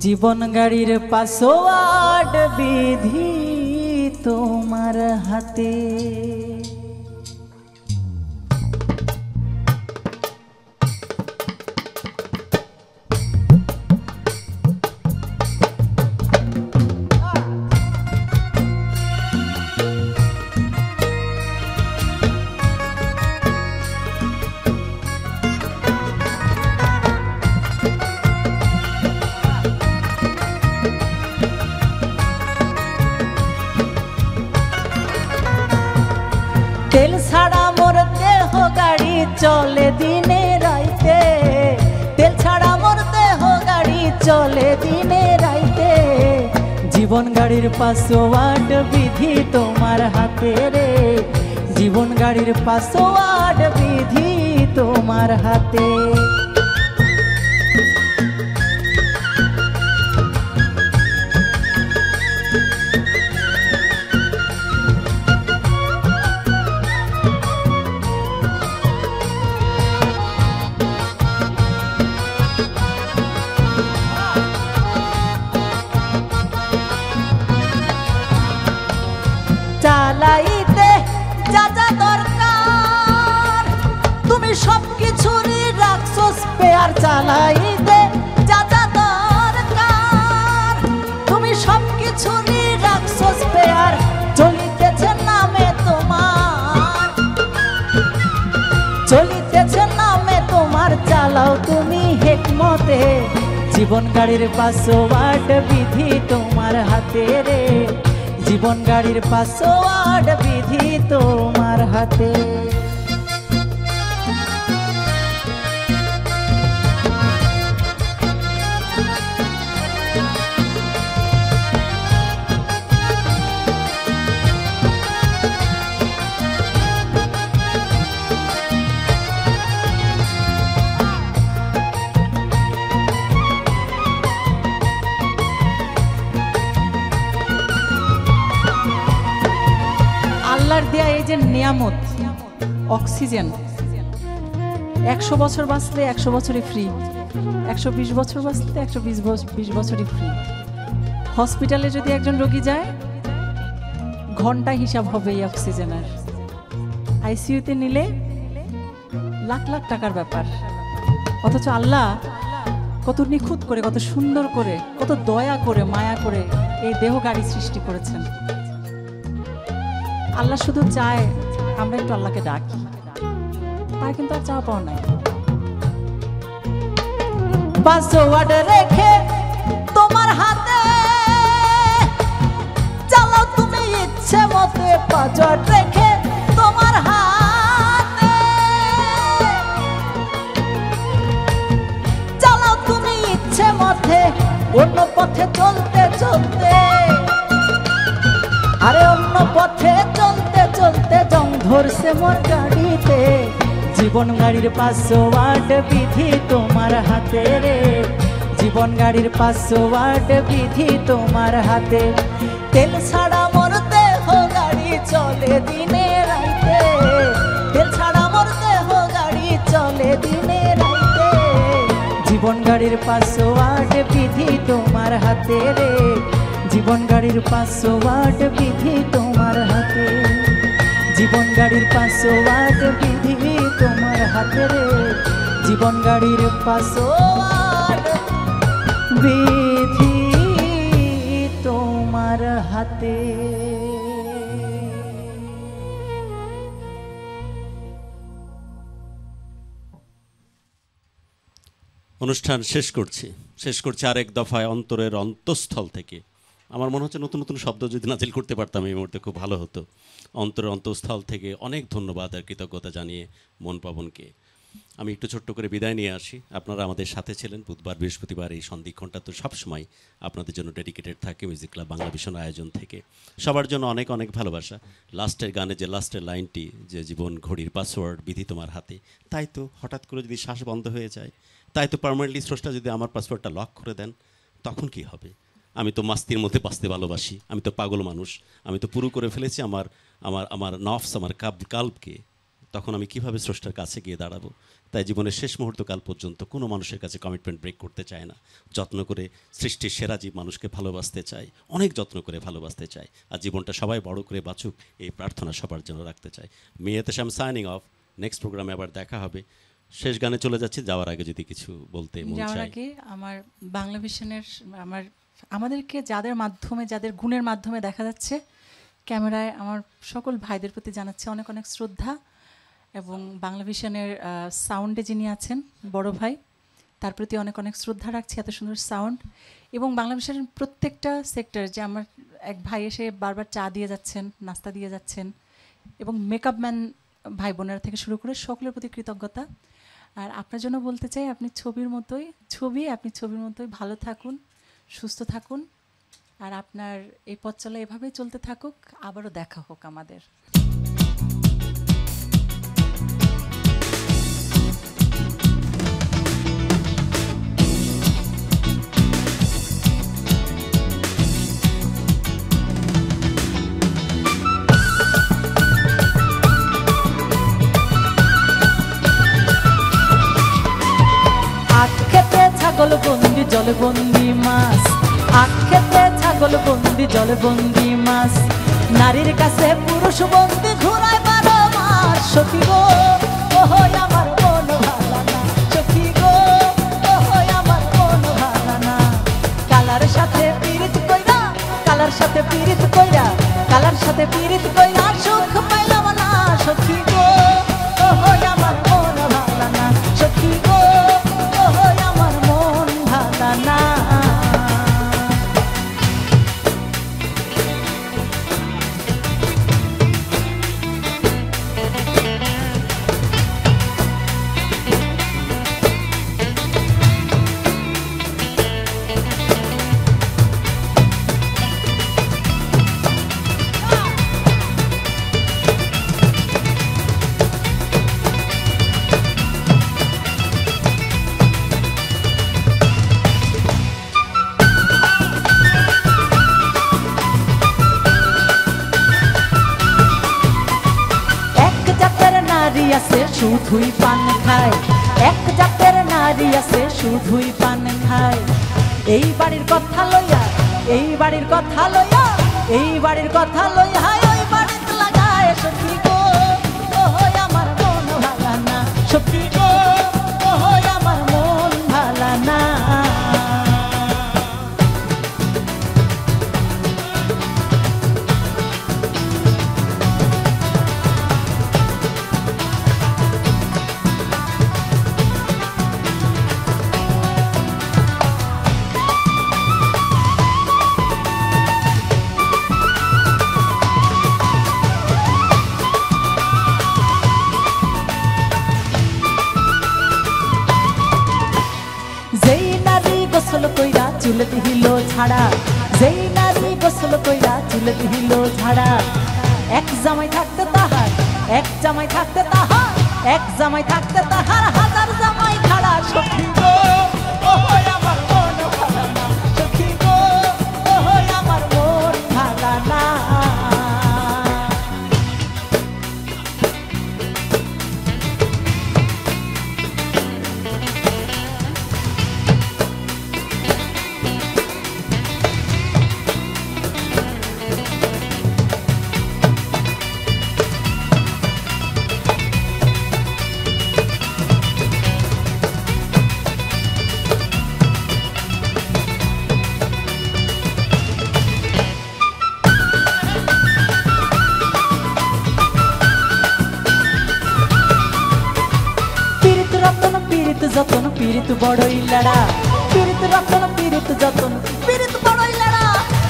জীবন গাড়ির পাসওয়ার্ড বিধি তোমার হাতে। তেল ছাড়া মোর দেহ গাড়ি চলে দিনে রাইতে। তেল ছাড়া মোর দেহ গাড়ি চলে দিনে রাইতে। জীবন গাড়ির পাসওয়ার্ড বিধি তোমার হাতে রে। জীবন গাড়ির পাসওয়ার্ড বিধি তোমার হাতে। চালাইতে যা যা দরকার তুমি সবকিছুরই রাখছো স্পেয়ার। চালাইতে যা যা দরকার তুমি সবকিছুরই রাখছো স্পেয়ার। চলিতেছে নামে তোমার, চলিতেছে নামে তোমার। চালাও তুমি হিকমতে। জীবন গাড়ির পাসওয়ার্ড বিধি তোমার হাতে রে। জীবন গাড়ির পাসওয়ার্ড বিধি তোমার হাতে। আল্লাহর দেয়া এই যে নিয়ামত অক্সিজেন, 100 বছর বাঁচলে 100 বছরই ফ্রি, 120 বছর বাঁচলে 120 বছরই ফ্রি। হসপিটালে যদি একজন রোগী যায় ঘন্টা হিসাব হবে এই অক্সিজেনের। আইসিইউতে নিলে লাখ লাখ টাকার ব্যাপার। অথচ আল্লাহ কত নিখুঁত করে, কত সুন্দর করে, কত দয়া করে, মায়া করে এই দেহ গাড়ি সৃষ্টি করেছেন। আল্লাহ শুধু চায় আমরা একটু আল্লাহকে ডাকি, তার কিন্তু আর চাওয়া পাওয়া নাই। পাসওয়ার্ড রেখে তোমার হাতে চালাও তুমি ইচ্ছে মতে, পাসওয়ার্ড রেখে তোমার হাতে চালাও তুমি ইচ্ছে মতে, অন্য পথে চলতে চলতে, আরে অন্য পথে চলতে চলতে জং ধরছে মোর গাড়িতে। জীবন গাড়ির পাসওয়ার্ড বিধি তোমার হাতে রে, জীবন গাড়ির পাসওয়ার্ড বিধি তোমার হাতে। তেল ছাড়া মোর দেহ গাড়ি চলে দিনে রাইতে, তেল ছাড়া মোর দেহ গাড়ি চলে দিনে রাইতে। জীবন গাড়ির পাসওয়ার্ড বিধি তোমার হাতে রে, জীবন গাড়ির পাসওয়ার্ড বিধি তোমার হাতে। জীবন গাড়ির পাসওয়ার্ড বিধি তোমার হাতে রে, জীবন গাড়ির পাসওয়ার্ড বিধি তোমার হাতে। অনুষ্ঠান শেষ করছি আরেক দফায় অন্তরের অন্তঃস্থল থেকে। আমার মনে হচ্ছে নতুন নতুন শব্দ যদি নাজিল করতে পারতাম এই মুহূর্তে খুব ভালো হতো। অন্তরের অন্তঃস্থল থেকে অনেক ধন্যবাদ আর কৃতজ্ঞতা জানিয়ে মন পাবনকে আমি একটু ছোট্ট করে বিদায় নিয়ে আসি। আপনারা আমাদের সাথে ছিলেন বুধবার বৃহস্পতিবার, এই সন্ধিক্ষণটা তো সবসময় আপনাদের জন্য ডেডিকেটেড থাকে মিউজিক ক্লাব বাংলা ভীষণ আয়োজন থেকে। সবার জন্য অনেক অনেক ভালোবাসা। লাস্টের গানে যে লাস্টের লাইনটি, যে জীবন ঘড়ির পাসওয়ার্ড বিধি তোমার হাতে, তাই তো হঠাৎ করে যদি শ্বাস বন্ধ হয়ে যায়, তাই তো পার্মানেন্টলি স্রষ্টা যদি আমার পাসওয়ার্ডটা লক করে দেন, তখন কি হবে? আমি তো মাস্তির মধ্যে বাঁচতে ভালোবাসি, আমি তো পাগল মানুষ, আমি তো পুরো করে ফেলেছি আমার আমার আমার নফস, আমার কাল্পকে। তখন আমি কিভাবে স্রষ্টার কাছে গিয়ে দাঁড়াবো? তাই জীবনের শেষ মুহূর্তকাল পর্যন্ত কোনো মানুষের কাছে কমিটমেন্ট ব্রেক করতে চায় না। যত্ন করে সৃষ্টির সেরা জীব মানুষকে ভালোবাসতে চাই, অনেক যত্ন করে ভালোবাসতে চাই, আর জীবনটা সবাই বড় করে বাঁচুক এই প্রার্থনা সবার জন্য রাখতে চাই। মেয়েতে শাম সাইনিং অফ। নেক্সট প্রোগ্রামে আবার দেখা হবে। শেষ গানে চলে যাচ্ছি, যাওয়ার আগে যদি কিছু বলতে মন চায়। যাওয়ার আগে আমার বাংলা ভিশনের আমাদেরকে যাদের মাধ্যমে, যাদের গুণের মাধ্যমে দেখা যাচ্ছে ক্যামেরায়, আমার সকল ভাইদের প্রতি জানাচ্ছি অনেক অনেক শ্রদ্ধা। এবং বাংলা ভিশনের সাউন্ডে যিনি আছেন বড় ভাই, তার প্রতি অনেক অনেক শ্রদ্ধা রাখছি, এত সুন্দর সাউন্ড। এবং বাংলা ভিশনের প্রত্যেকটা সেক্টর, যে আমার এক ভাই এসে বারবার চা দিয়ে যাচ্ছেন, নাস্তা দিয়ে যাচ্ছেন, এবং মেকআপ ম্যান ভাই বোনেরা থেকে শুরু করে সকলের প্রতি কৃতজ্ঞতা। আর আপনার জন্য বলতে চাই, আপনি ছবির মতোই ভালো থাকুন, সুস্থ থাকুন, আর আপনার এই পথ চলা এভাবেই চলতে থাকুক। আবারও দেখা হোক আমাদের। ছাগল বন্দি জলে বন্দি মাছ, আখেতে ছাগল বন্দি জলে বন্দি মাছ, নারীর কাছে পুরুষ বন্দি ঘুরায় 12 মাস। সখী গো ওহো আমার মন ভালা না, সখী গো ওহো আমার মন ভালা না। কালার সাথে পীড়িত কইরা, কালার সাথে পীড়িত কইরা, কালার সাথে পীড়িত কইরা সুখ পাইলাম না। সখী গো ওহো আমার মন ভালা না, সখী গো ওহো আমার মন ভালা না। আছে শুধুই পান খায়, এক জাতের নারী আছে শুধুই পান খায়। এই বাড়ির কথা লইয়া, এই বাড়ির কথা লইয়া, এই বাড়ির কথা লইয়া ওই বাড়িতে লাগায় সখী গো, ওহ আমার মন ভালা না সখী গো, ওহ আমার মন ভালা না। যেই নারী গোসল কইরা চুল দিল ঝাড়া, যেই নারী গোসল কইরা চুল দিল ঝাড়া, এক জামাই থাকতে তাহার, এক জামাই থাকতে তাহার, এক জামাই থাকতে তাহার হাজার জামাই খাড়া সখী গো, ওহ আমার মন ভালা না সখী গো, ওহ আমার মন ভালা না। যতন পীড়িত বড়ই লড়া, পীড়িত রতন পীড়িত যতন পীড়িত বড়ই লড়া,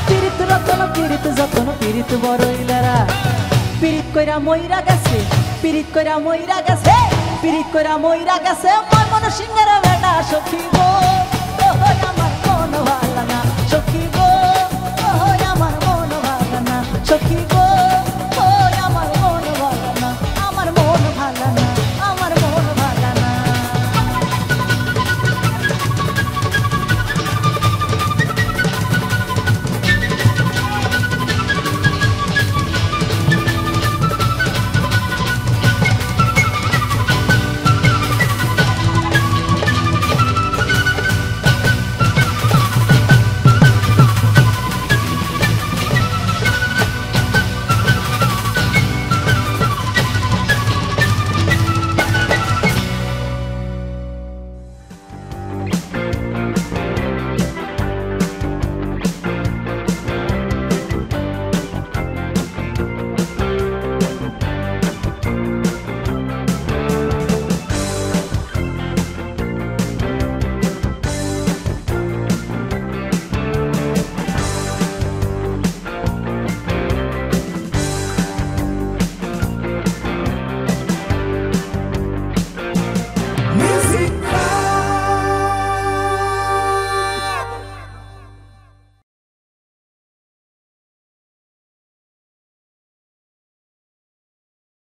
পীড়িত রতন পীড়িত যতন পীড়িত বড়ই লড়া। পীড়িত কইরা মইরা গেছে, পীড়িত কইরা মইরা গেছে, পীড়িত কইরা মইরা গেছে ময়মন সিংহের বেটা সখী গো।